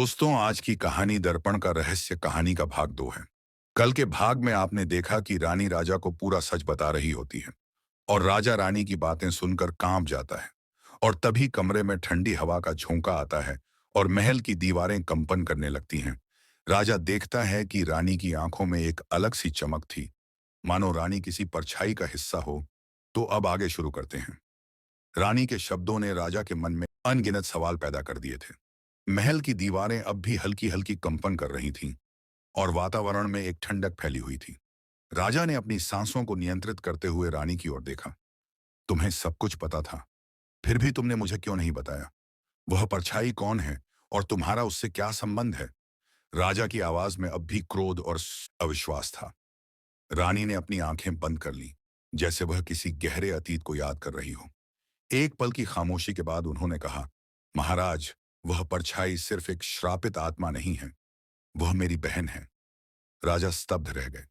दोस्तों, आज की कहानी दर्पण का रहस्य कहानी का भाग 2 है। कल के भाग में आपने देखा कि रानी राजा को पूरा सच बता रही होती है और राजा रानी की बातें सुनकर कांप जाता है। और तभी कमरे में ठंडी हवा का झोंका आता है और महल की दीवारें कंपन करने लगती हैं। राजा देखता है कि रानी की आंखों में एक अलग सी चमक थी, मानो रानी किसी परछाई का हिस्सा हो। तो अब आगे शुरू करते हैं। रानी के शब्दों ने राजा के मन में अनगिनत सवाल पैदा कर दिए थे। महल की दीवारें अब भी हल्की हल्की कंपन कर रही थीं और वातावरण में एक ठंडक फैली हुई थी। राजा ने अपनी सांसों को नियंत्रित करते हुए रानी की ओर देखा। तुम्हें सब कुछ पता था, फिर भी तुमने मुझे क्यों नहीं बताया? वह परछाई कौन है और तुम्हारा उससे क्या संबंध है? राजा की आवाज में अब भी क्रोध और अविश्वास था। रानी ने अपनी आंखें बंद कर ली, जैसे वह किसी गहरे अतीत को याद कर रही हो। एक पल की खामोशी के बाद उन्होंने कहा, महाराज, वह परछाई सिर्फ एक श्रापित आत्मा नहीं है, वह मेरी बहन है। राजा स्तब्ध रह गए।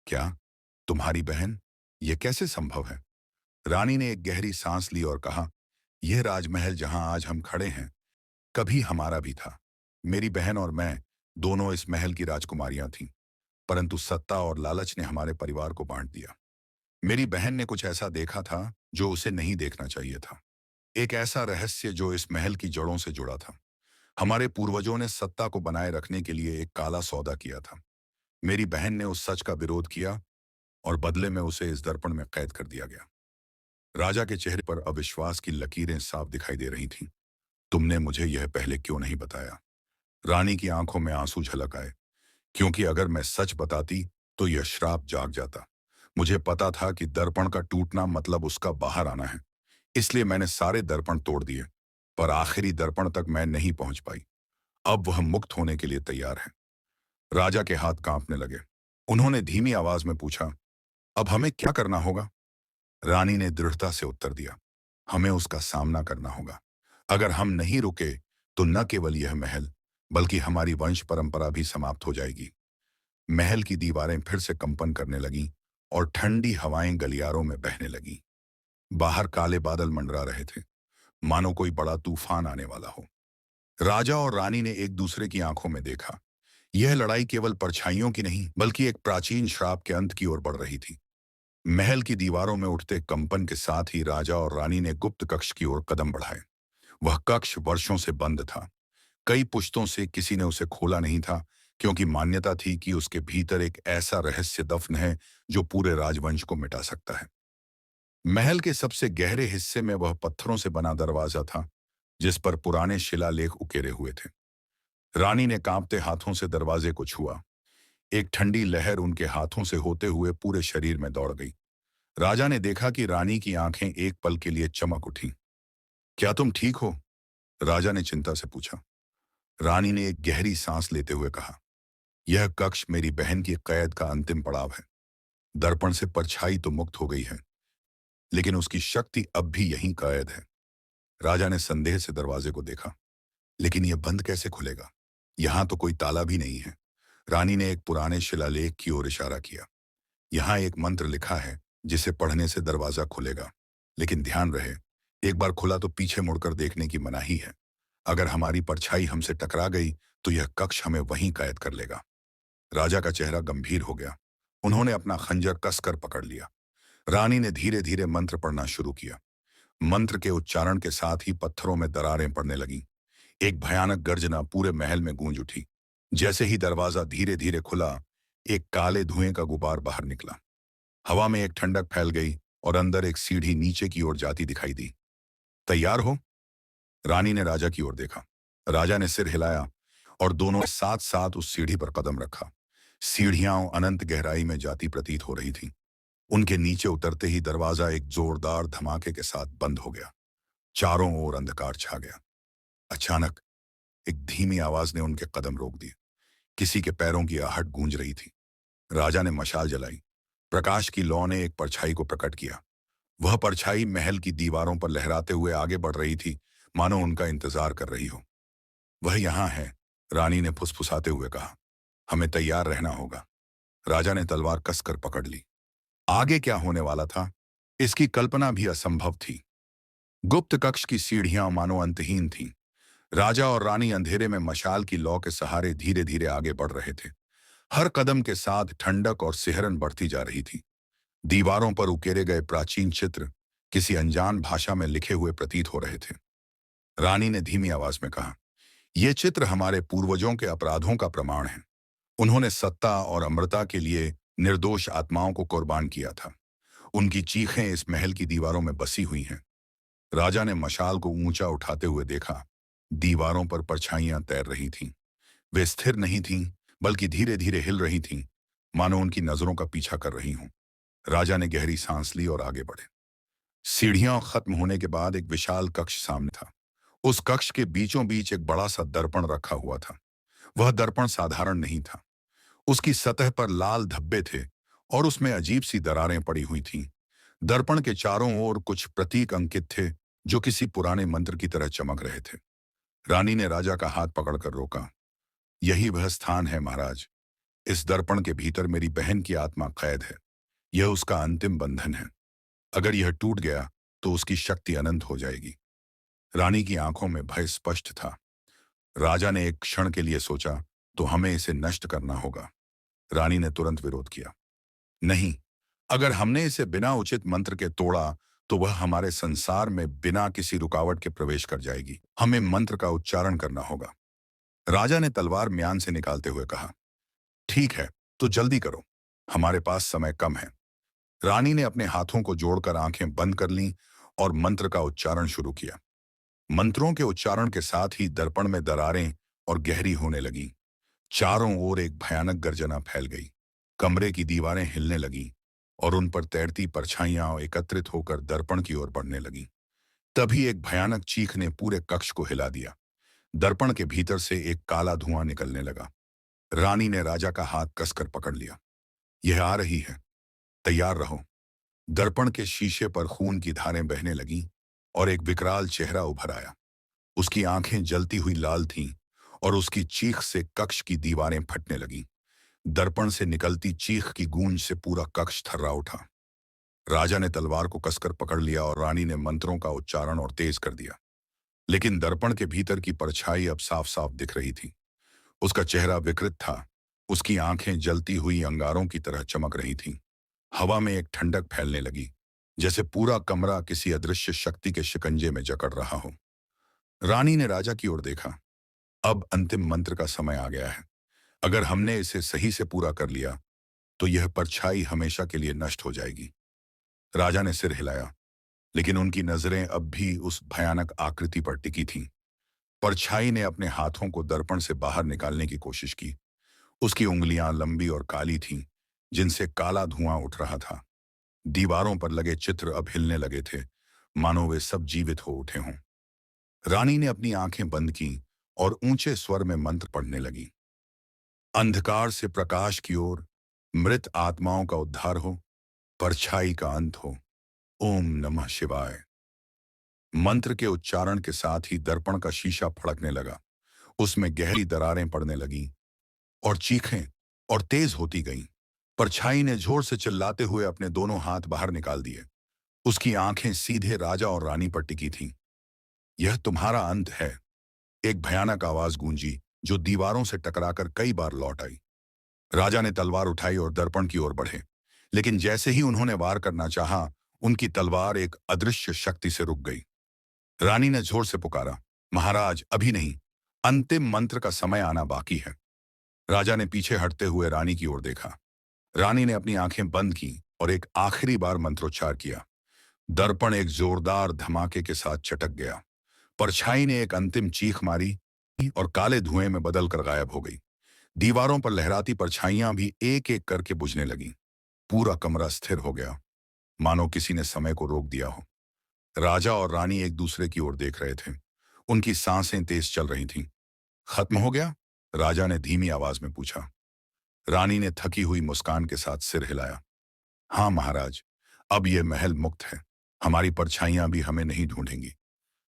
क्या? तुम्हारी बहन? यह कैसे संभव है? रानी ने एक गहरी सांस ली और कहा, यह राजमहल जहां आज हम खड़े हैं, कभी हमारा भी था। मेरी बहन और मैं दोनों इस महल की राजकुमारियां थीं, परंतु सत्ता और लालच ने हमारे परिवार को बांट दिया। मेरी बहन ने कुछ ऐसा देखा था जो उसे नहीं देखना चाहिए था। एक ऐसा रहस्य जो इस महल की जड़ों से जुड़ा था। हमारे पूर्वजों ने सत्ता को बनाए रखने के लिए एक काला सौदा किया था। मेरी बहन ने उस सच का विरोध किया और बदले में उसे इस दर्पण में कैद कर दिया गया। राजा के चेहरे पर अविश्वास की लकीरें साफ दिखाई दे रही थीं। तुमने मुझे यह पहले क्यों नहीं बताया? रानी की आंखों में आंसू झलक आए। क्योंकि अगर मैं सच बताती तो यह श्राप जाग जाता। मुझे पता था कि दर्पण का टूटना मतलब उसका बाहर आना है, इसलिए मैंने सारे दर्पण तोड़ दिए, पर आखिरी दर्पण तक मैं नहीं पहुंच पाई। अब वह मुक्त होने के लिए तैयार है। राजा के हाथ कांपने लगे। उन्होंने धीमी आवाज में पूछा, अब हमें क्या करना होगा? रानी ने दृढ़ता से उत्तर दिया, हमें उसका सामना करना होगा। अगर हम नहीं रुके तो न केवल यह महल बल्कि हमारी वंश परंपरा भी समाप्त हो जाएगी। महल की दीवारें फिर से कंपन करने लगीं और ठंडी हवाएं गलियारों में बहने लगीं। बाहर काले बादल मंडरा रहे थे, मानो कोई बड़ा तूफान आने वाला हो। राजा और रानी ने एक दूसरे की आंखों में देखा। यह लड़ाई केवल परछाइयों की नहीं बल्कि एक प्राचीन श्राप के अंत की ओर बढ़ रही थी। महल की दीवारों में उठते कंपन के साथ ही राजा और रानी ने गुप्त कक्ष की ओर कदम बढ़ाए। वह कक्ष वर्षों से बंद था। कई पुश्तों से किसी ने उसे खोला नहीं था, क्योंकि मान्यता थी कि उसके भीतर एक ऐसा रहस्य दफन है जो पूरे राजवंश को मिटा सकता है। महल के सबसे गहरे हिस्से में वह पत्थरों से बना दरवाजा था, जिस पर पुराने शिलालेख उकेरे हुए थे। रानी ने कांपते हाथों से दरवाजे को छुआ। एक ठंडी लहर उनके हाथों से होते हुए पूरे शरीर में दौड़ गई। राजा ने देखा कि रानी की आंखें एक पल के लिए चमक उठी। क्या तुम ठीक हो? राजा ने चिंता से पूछा। रानी ने एक गहरी सांस लेते हुए कहा, यह कक्ष मेरी बहन की कैद का अंतिम पड़ाव है। दर्पण से परछाई तो मुक्त हो गई है, लेकिन उसकी शक्ति अब भी यहीं कैद है। राजा ने संदेह से दरवाजे को देखा। लेकिन यह बंद कैसे खुलेगा? यहां तो कोई ताला भी नहीं है। रानी ने एक पुराने शिलालेख की ओर इशारा किया। यहाँ एक मंत्र लिखा है, जिसे पढ़ने से दरवाजा खुलेगा। लेकिन ध्यान रहे, एक बार खुला तो पीछे मुड़कर देखने की मनाही है। अगर हमारी परछाई हमसे टकरा गई तो यह कक्ष हमें वहीं कैद कर लेगा। राजा का चेहरा गंभीर हो गया। उन्होंने अपना खंजर कसकर पकड़ लिया। रानी ने धीरे धीरे मंत्र पढ़ना शुरू किया। मंत्र के उच्चारण के साथ ही पत्थरों में दरारें पड़ने लगीं। एक भयानक गर्जना पूरे महल में गूंज उठी। जैसे ही दरवाजा धीरे धीरे खुला, एक काले धुएं का गुबार बाहर निकला। हवा में एक ठंडक फैल गई और अंदर एक सीढ़ी नीचे की ओर जाती दिखाई दी। तैयार हो? रानी ने राजा की ओर देखा। राजा ने सिर हिलाया और दोनों साथ साथ उस सीढ़ी पर कदम रखा। सीढ़ियां अनंत गहराई में जाती प्रतीत हो रही थीं। उनके नीचे उतरते ही दरवाजा एक जोरदार धमाके के साथ बंद हो गया। चारों ओर अंधकार छा गया। अचानक एक धीमी आवाज ने उनके कदम रोक दिए। किसी के पैरों की आहट गूंज रही थी। राजा ने मशाल जलाई। प्रकाश की लौ ने एक परछाई को प्रकट किया। वह परछाई महल की दीवारों पर लहराते हुए आगे बढ़ रही थी, मानो उनका इंतजार कर रही हो। वह यहाँ है, रानी ने फुसफुसाते हुए कहा। हमें तैयार रहना होगा। राजा ने तलवार कसकर पकड़ ली। आगे क्या होने वाला था, इसकी कल्पना भी असंभव थी। गुप्त कक्ष की सीढ़ियां मानो अंतहीन थीं। राजा और रानी अंधेरे में मशाल की लौ के सहारे धीरे धीरे आगे बढ़ रहे थे। हर कदम के साथ ठंडक और सिहरन बढ़ती जा रही थी। दीवारों पर उकेरे गए प्राचीन चित्र किसी अनजान भाषा में लिखे हुए प्रतीत हो रहे थे। रानी ने धीमी आवाज में कहा, ये चित्र हमारे पूर्वजों के अपराधों का प्रमाण है। उन्होंने सत्ता और अमरता के लिए निर्दोष आत्माओं को कुर्बान किया था। उनकी चीखें इस महल की दीवारों में बसी हुई हैं। राजा ने मशाल को ऊंचा उठाते हुए देखा। दीवारों पर परछाइयां तैर रही थीं। वे स्थिर नहीं थीं, बल्कि धीरे धीरे हिल रही थीं, मानो उनकी नजरों का पीछा कर रही हों। राजा ने गहरी सांस ली और आगे बढ़े। सीढ़ियां खत्म होने के बाद एक विशाल कक्ष सामने था। उस कक्ष के बीचों बीच एक बड़ा सा दर्पण रखा हुआ था। वह दर्पण साधारण नहीं था। उसकी सतह पर लाल धब्बे थे और उसमें अजीब सी दरारें पड़ी हुई थीं। दर्पण के चारों ओर कुछ प्रतीक अंकित थे, जो किसी पुराने मंत्र की तरह चमक रहे थे। रानी ने राजा का हाथ पकड़कर रोका। यही वह स्थान है महाराज। इस दर्पण के भीतर मेरी बहन की आत्मा कैद है। यह उसका अंतिम बंधन है। अगर यह टूट गया तो उसकी शक्ति अनंत हो जाएगी। रानी की आंखों में भय स्पष्ट था। राजा ने एक क्षण के लिए सोचा, तो हमें इसे नष्ट करना होगा। रानी ने तुरंत विरोध किया। नहीं, अगर हमने इसे बिना उचित मंत्र के तोड़ा तो वह हमारे संसार में बिना किसी रुकावट के प्रवेश कर जाएगी। हमें मंत्र का उच्चारण करना होगा। राजा ने तलवार म्यान से निकालते हुए कहा, ठीक है, तो जल्दी करो, हमारे पास समय कम है। रानी ने अपने हाथों को जोड़कर आंखें बंद कर लीं और मंत्र का उच्चारण शुरू किया। मंत्रों के उच्चारण के साथ ही दर्पण में दरारें और गहरी होने लगीं। चारों ओर एक भयानक गर्जना फैल गई। कमरे की दीवारें हिलने लगीं और उन पर तैरती परछाइयां एकत्रित होकर दर्पण की ओर बढ़ने लगीं। तभी एक भयानक चीख ने पूरे कक्ष को हिला दिया। दर्पण के भीतर से एक काला धुआं निकलने लगा। रानी ने राजा का हाथ कसकर पकड़ लिया। यह आ रही है, तैयार रहो। दर्पण के शीशे पर खून की धारें बहने लगीं और एक विकराल चेहरा उभर आया। उसकी आंखें जलती हुई लाल थीं और उसकी चीख से कक्ष की दीवारें फटने लगीं। दर्पण से निकलती चीख की गूंज से पूरा कक्ष थर्रा उठा। राजा ने तलवार को कसकर पकड़ लिया और रानी ने मंत्रों का उच्चारण और तेज कर दिया। लेकिन दर्पण के भीतर की परछाई अब साफ साफ दिख रही थी। उसका चेहरा विकृत था। उसकी आंखें जलती हुई अंगारों की तरह चमक रही थीं। हवा में एक ठंडक फैलने लगी, जैसे पूरा कमरा किसी अदृश्य शक्ति के शिकंजे में जकड़ रहा हो। रानी ने राजा की ओर देखा। अब अंतिम मंत्र का समय आ गया है। अगर हमने इसे सही से पूरा कर लिया तो यह परछाई हमेशा के लिए नष्ट हो जाएगी। राजा ने सिर हिलाया, लेकिन उनकी नजरें अब भी उस भयानक आकृति पर टिकी थीं। परछाई ने अपने हाथों को दर्पण से बाहर निकालने की कोशिश की। उसकी उंगलियां लंबी और काली थीं, जिनसे काला धुआं उठ रहा था। दीवारों पर लगे चित्र अब हिलने लगे थे, मानो वे सब जीवित हो उठे हों। रानी ने अपनी आंखें बंद की और ऊंचे स्वर में मंत्र पढ़ने लगी। अंधकार से प्रकाश की ओर, मृत आत्माओं का उद्धार हो, परछाई का अंत हो, ओम नमः शिवाय। मंत्र के उच्चारण के साथ ही दर्पण का शीशा फड़कने लगा। उसमें गहरी दरारें पड़ने लगीं और चीखें और तेज होती गईं। परछाई ने जोर से चिल्लाते हुए अपने दोनों हाथ बाहर निकाल दिए। उसकी आंखें सीधे राजा और रानी पर टिकी थीं। यह तुम्हारा अंत है, एक भयानक आवाज गूंजी, जो दीवारों से टकराकर कई बार लौट आई। राजा ने तलवार उठाई और दर्पण की ओर बढ़े, लेकिन जैसे ही उन्होंने वार करना चाहा, उनकी तलवार एक अदृश्य शक्ति से रुक गई। रानी ने जोर से पुकारा, महाराज, अभी नहीं, अंतिम मंत्र का समय आना बाकी है। राजा ने पीछे हटते हुए रानी की ओर देखा। रानी ने अपनी आंखें बंद की और एक आखिरी बार मंत्रोच्चार किया। दर्पण एक जोरदार धमाके के साथ चटक गया। परछाई ने एक अंतिम चीख मारी और काले धुएं में बदलकर गायब हो गई। दीवारों पर लहराती परछाइयां भी एक एक करके बुझने लगीं। पूरा कमरा स्थिर हो गया, मानो किसी ने समय को रोक दिया हो। राजा और रानी एक दूसरे की ओर देख रहे थे। उनकी सांसें तेज चल रही थीं। खत्म हो गया? राजा ने धीमी आवाज में पूछा। रानी ने थकी हुई मुस्कान के साथ सिर हिलाया। हाँ महाराज, अब यह महल मुक्त है। हमारी परछाइयां भी हमें नहीं ढूंढेंगी।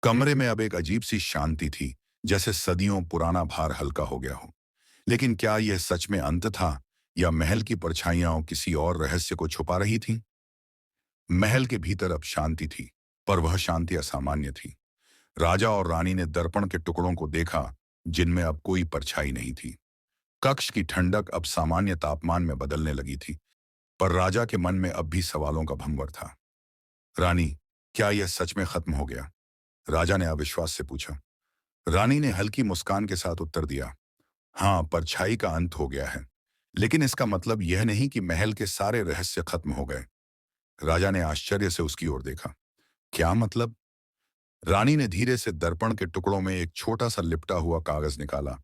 कमरे में अब एक अजीब सी शांति थी, जैसे सदियों पुराना भार हल्का हो गया हो। लेकिन क्या यह सच में अंत था, या महल की परछाइयां किसी और रहस्य को छुपा रही थीं? महल के भीतर अब शांति थी, पर वह शांति असामान्य थी। राजा और रानी ने दर्पण के टुकड़ों को देखा, जिनमें अब कोई परछाई नहीं थी। कक्ष की ठंडक अब सामान्य तापमान में बदलने लगी थी, पर राजा के मन में अब भी सवालों का भंवर था। रानी, क्या यह सच में खत्म हो गया? राजा ने अविश्वास से पूछा। रानी ने हल्की मुस्कान के साथ उत्तर दिया, हाँ, परछाई का अंत हो गया है, लेकिन इसका मतलब यह नहीं कि महल के सारे रहस्य खत्म हो गए। राजा ने आश्चर्य से उसकी ओर देखा। क्या मतलब? रानी ने धीरे से दर्पण के टुकड़ों में एक छोटा सा लिपटा हुआ कागज निकाला,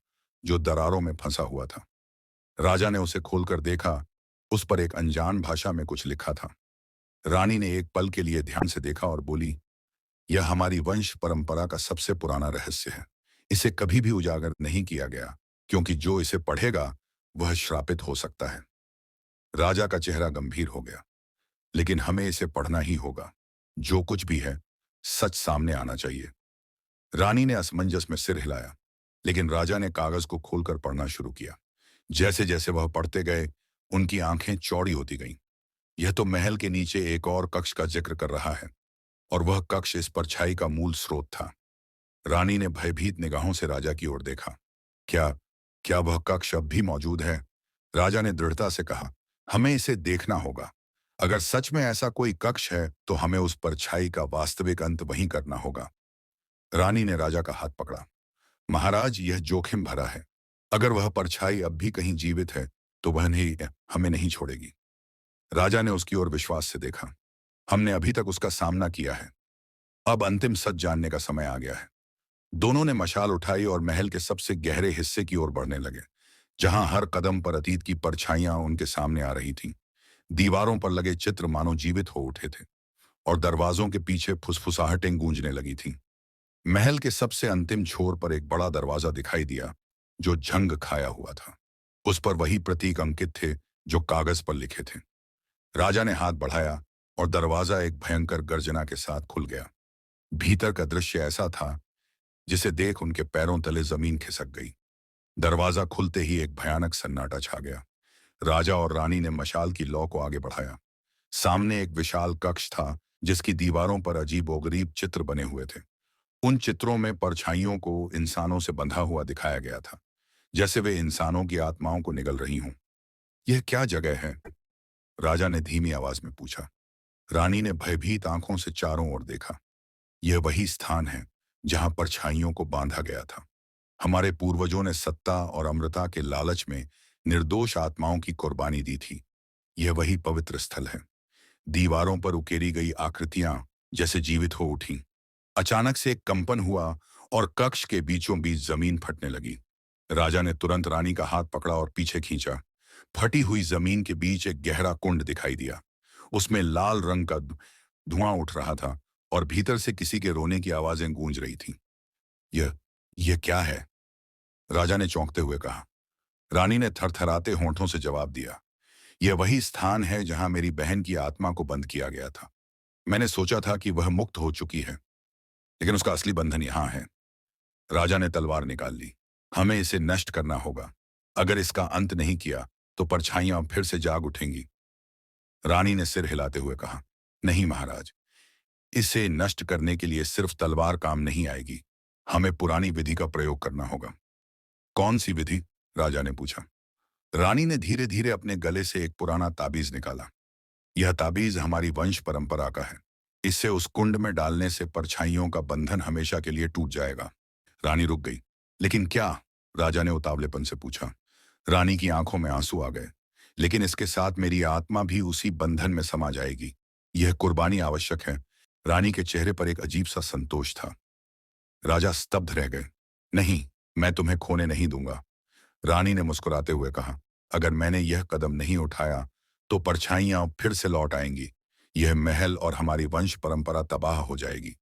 जो दरारों में फंसा हुआ था। राजा ने उसे खोलकर देखा। उस पर एक अनजान भाषा में कुछ लिखा था। रानी ने एक पल के लिए ध्यान से देखा और बोली, यह हमारी वंश परंपरा का सबसे पुराना रहस्य है। इसे कभी भी उजागर नहीं किया गया, क्योंकि जो इसे पढ़ेगा वह श्रापित हो सकता है। राजा का चेहरा गंभीर हो गया। लेकिन हमें इसे पढ़ना ही होगा। जो कुछ भी है, सच सामने आना चाहिए। रानी ने असमंजस में सिर हिलाया, लेकिन राजा ने कागज को खोलकर पढ़ना शुरू किया। जैसे जैसे वह पढ़ते गए, उनकी आंखें चौड़ी होती गईं। यह तो महल के नीचे एक और कक्ष का जिक्र कर रहा है, और वह कक्ष इस परछाई का मूल स्रोत था। रानी ने भयभीत निगाहों से राजा की ओर देखा। क्या क्या वह कक्ष अब भी मौजूद है? राजा ने दृढ़ता से कहा, हमें इसे देखना होगा। अगर सच में ऐसा कोई कक्ष है, तो हमें उस परछाई का वास्तविक अंत वहीं करना होगा। रानी ने राजा का हाथ पकड़ा। महाराज, यह जोखिम भरा है। अगर वह परछाई अब भी कहीं जीवित है, तो वह नहीं हमें नहीं छोड़ेगी। राजा ने उसकी ओर विश्वास से देखा। हमने अभी तक उसका सामना किया है। अब अंतिम सच जानने का समय आ गया है। दोनों ने मशाल उठाई और महल के सबसे गहरे हिस्से की ओर बढ़ने लगे, जहां हर कदम पर अतीत की परछाइयां उनके सामने आ रही थीं। दीवारों पर लगे चित्र मानो जीवित हो उठे थे, और दरवाजों के पीछे फुसफुसाहटें गूंजने लगी थीं। महल के सबसे अंतिम छोर पर एक बड़ा दरवाजा दिखाई दिया, जो जंग खाया हुआ था। उस पर वही प्रतीक अंकित थे जो कागज पर लिखे थे। राजा ने हाथ बढ़ाया और दरवाजा एक भयंकर गर्जना के साथ खुल गया। भीतर का दृश्य ऐसा था जिसे देख उनके पैरों तले जमीन खिसक गई। दरवाजा खुलते ही एक भयानक सन्नाटा छा गया। राजा और रानी ने मशाल की लौ को आगे बढ़ाया। सामने एक विशाल कक्ष था, जिसकी दीवारों पर अजीबोगरीब चित्र बने हुए थे। उन चित्रों में परछाइयों को इंसानों से बंधा हुआ दिखाया गया था, जैसे वे इंसानों की आत्माओं को निगल रही हों। यह क्या जगह है? राजा ने धीमी आवाज में पूछा। रानी ने भयभीत आंखों से चारों ओर देखा। यह वही स्थान है जहां परछाइयों को बांधा गया था। हमारे पूर्वजों ने सत्ता और अमरता के लालच में निर्दोष आत्माओं की कुर्बानी दी थी। यह वही पवित्र स्थल है। दीवारों पर उकेरी गई आकृतियां जैसे जीवित हो उठीं। अचानक से एक कंपन हुआ और कक्ष के बीचों बीच जमीन फटने लगी। राजा ने तुरंत रानी का हाथ पकड़ा और पीछे खींचा। फटी हुई जमीन के बीच एक गहरा कुंड दिखाई दिया। उसमें लाल रंग का धुआं उठ रहा था, और भीतर से किसी के रोने की आवाजें गूंज रही थीं। यह यह क्या है? राजा ने चौंकते हुए कहा। रानी ने थरथराते होंठों से जवाब दिया, यह वही स्थान है जहां मेरी बहन की आत्मा को बंद किया गया था। मैंने सोचा था कि वह मुक्त हो चुकी है, लेकिन उसका असली बंधन यहां है। राजा ने तलवार निकाल ली। हमें इसे नष्ट करना होगा। अगर इसका अंत नहीं किया, तो परछाइयां फिर से जाग उठेंगी। रानी ने सिर हिलाते हुए कहा, नहीं महाराज, इसे नष्ट करने के लिए सिर्फ तलवार काम नहीं आएगी। हमें पुरानी विधि का प्रयोग करना होगा। कौन सी विधि? राजा ने पूछा। रानी ने धीरे धीरे अपने गले से एक पुराना ताबीज निकाला। यह ताबीज हमारी वंश परंपरा का है। इसे उस कुंड में डालने से परछाइयों का बंधन हमेशा के लिए टूट जाएगा। रानी रुक गई। लेकिन क्या? राजा ने उतावलेपन से पूछा। रानी की आंखों में आंसू आ गए। लेकिन इसके साथ मेरी आत्मा भी उसी बंधन में समा जाएगी। यह कुर्बानी आवश्यक है। रानी के चेहरे पर एक अजीब सा संतोष था। राजा स्तब्ध रह गए। नहीं, मैं तुम्हें खोने नहीं दूंगा। रानी ने मुस्कुराते हुए कहा, अगर मैंने यह कदम नहीं उठाया, तो परछाइयां फिर से लौट आएंगी। यह महल और हमारी वंश परंपरा तबाह हो जाएगी।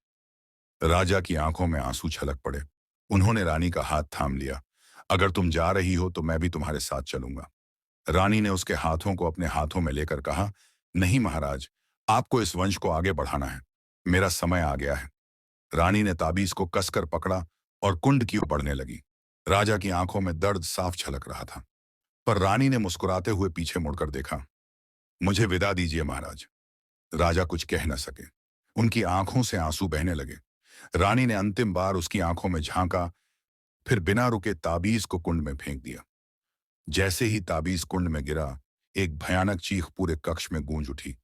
राजा की आंखों में आंसू छलक पड़े। उन्होंने रानी का हाथ थाम लिया। अगर तुम जा रही हो, तो मैं भी तुम्हारे साथ चलूंगा। रानी ने उसके हाथों को अपने हाथों में लेकर कहा, नहीं महाराज, आपको इस वंश को आगे बढ़ाना है। मेरा समय आ गया है। रानी ने ताबीज को कसकर पकड़ा और कुंड की ओर बढ़ने लगी। राजा की आंखों में दर्द साफ छलक रहा था, पर रानी ने मुस्कुराते हुए पीछे मुड़कर देखा। मुझे विदा दीजिए महाराज। राजा कुछ कह न सके। उनकी आंखों से आंसू बहने लगे। रानी ने अंतिम बार उसकी आंखों में झांका, फिर बिना रुके ताबीज को कुंड में फेंक दिया। जैसे ही ताबीज कुंड में गिरा, एक भयानक चीख पूरे कक्ष में गूंज उठी।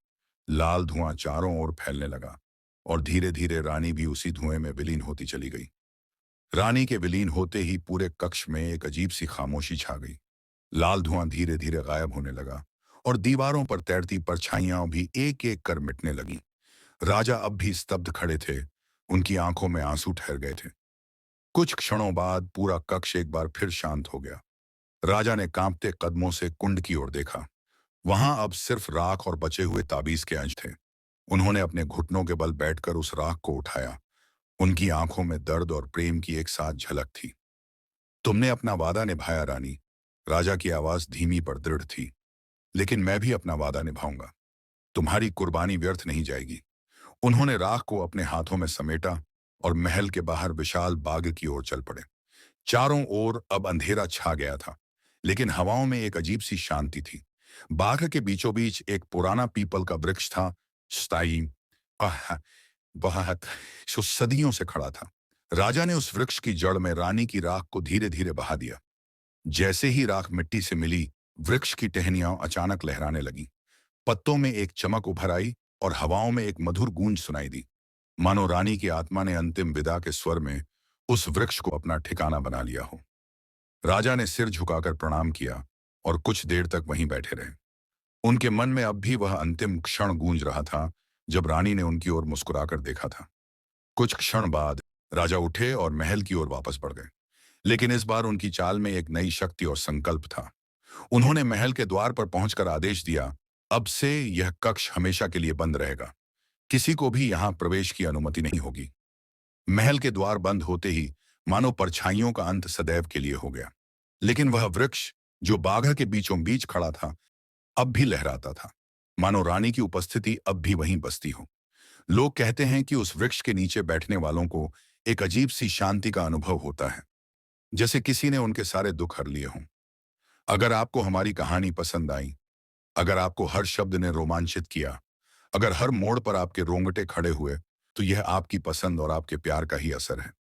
लाल धुआं चारों ओर फैलने लगा और धीरे धीरे रानी भी उसी धुएं में विलीन होती चली गई। रानी के विलीन होते ही पूरे कक्ष में एक अजीब सी खामोशी छा गई। लाल धुआं धीरे धीरे गायब होने लगा और दीवारों पर तैरती परछाइयां भी एक एक कर मिटने लगी। राजा अब भी स्तब्ध खड़े थे, उनकी आंखों में आंसू ठहर गए थे। कुछ क्षणों बाद पूरा कक्ष एक बार फिर शांत हो गया। राजा ने कांपते कदमों से कुंड की ओर देखा। वहां अब सिर्फ राख और बचे हुए ताबीज के अंश थे। उन्होंने अपने घुटनों के बल बैठकर उस राख को उठाया। उनकी आंखों में दर्द और प्रेम की एक साथ झलक थी। तुमने अपना वादा निभाया रानी। राजा की आवाज धीमी पर दृढ़ थी। लेकिन मैं भी अपना वादा निभाऊंगा। तुम्हारी कुर्बानी व्यर्थ नहीं जाएगी। उन्होंने राख को अपने हाथों में समेटा और महल के बाहर विशाल बाग की ओर चल पड़े। चारों ओर अब अंधेरा छा गया था, लेकिन हवाओं में एक अजीब सी शांति थी। बाग के बीचों बीच एक पुराना पीपल का वृक्ष था, स्थायी, आह, बहुत जो सदियों से खड़ा था। राजा ने उस वृक्ष की जड़ में रानी की राख को धीरे धीरे बहा दिया। जैसे ही राख मिट्टी से मिली, वृक्ष की टहनियां अचानक लहराने लगी। पत्तों में एक चमक उभर आई और हवाओं में एक मधुर गूंज सुनाई दी, मानो रानी की आत्मा ने अंतिम विदा के स्वर में उस वृक्ष को अपना ठिकाना बना लिया हो। राजा ने सिर झुकाकर प्रणाम किया और कुछ देर तक वहीं बैठे रहे। उनके मन में अब भी वह अंतिम क्षण गूंज रहा था जब रानी ने उनकी ओर मुस्कुराकर देखा था। कुछ क्षण बाद राजा उठे और महल की ओर वापस बढ़ गए, लेकिन इस बार उनकी चाल में एक नई शक्ति और संकल्प था। उन्होंने महल के द्वार पर पहुंचकर आदेश दिया, अब से यह कक्ष हमेशा के लिए बंद रहेगा। किसी को भी यहां प्रवेश की अनुमति नहीं होगी। महल के द्वार बंद होते ही मानो परछाइयों का अंत सदैव के लिए हो गया। लेकिन वह वृक्ष जो बाघ के बीचों बीच खड़ा था, अब भी लहराता था, मानो रानी की उपस्थिति अब भी वहीं बसती हो। लोग कहते हैं कि उस वृक्ष के नीचे बैठने वालों को एक अजीब सी शांति का अनुभव होता है, जैसे किसी ने उनके सारे दुख हर लिए हों। अगर आपको हमारी कहानी पसंद आई, अगर आपको हर शब्द ने रोमांचित किया, अगर हर मोड़ पर आपके रोंगटे खड़े हुए, तो यह आपकी पसंद और आपके प्यार का ही असर है।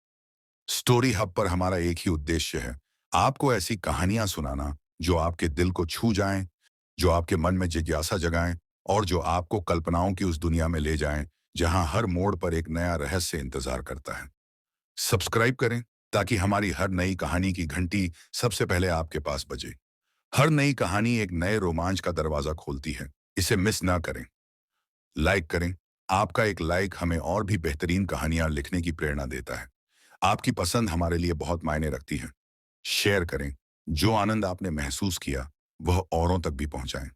स्टोरी हब पर हमारा एक ही उद्देश्य है, आपको ऐसी कहानियां सुनाना जो आपके दिल को छू जाएं, जो आपके मन में जिज्ञासा जगाएं और जो आपको कल्पनाओं की उस दुनिया में ले जाएं जहां हर मोड़ पर एक नया रहस्य इंतजार करता है। सब्सक्राइब करें ताकि हमारी हर नई कहानी की घंटी सबसे पहले आपके पास बजे। हर नई कहानी एक नए रोमांच का दरवाजा खोलती है, इसे मिस ना करें। लाइक करें, आपका एक लाइक हमें और भी बेहतरीन कहानियां लिखने की प्रेरणा देता है। आपकी पसंद हमारे लिए बहुत मायने रखती है। शेयर करें, जो आनंद आपने महसूस किया वह औरों तक भी पहुंचाएं।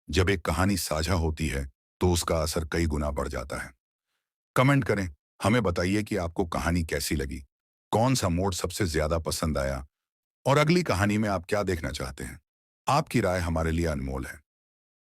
जब एक कहानी साझा होती है तो उसका असर कई गुना बढ़ जाता है। कमेंट करें, हमें बताइए कि आपको कहानी कैसी लगी, कौन सा मोड सबसे ज्यादा पसंद आया और अगली कहानी में आप क्या देखना चाहते हैं। आपकी राय हमारे लिए अनमोल है।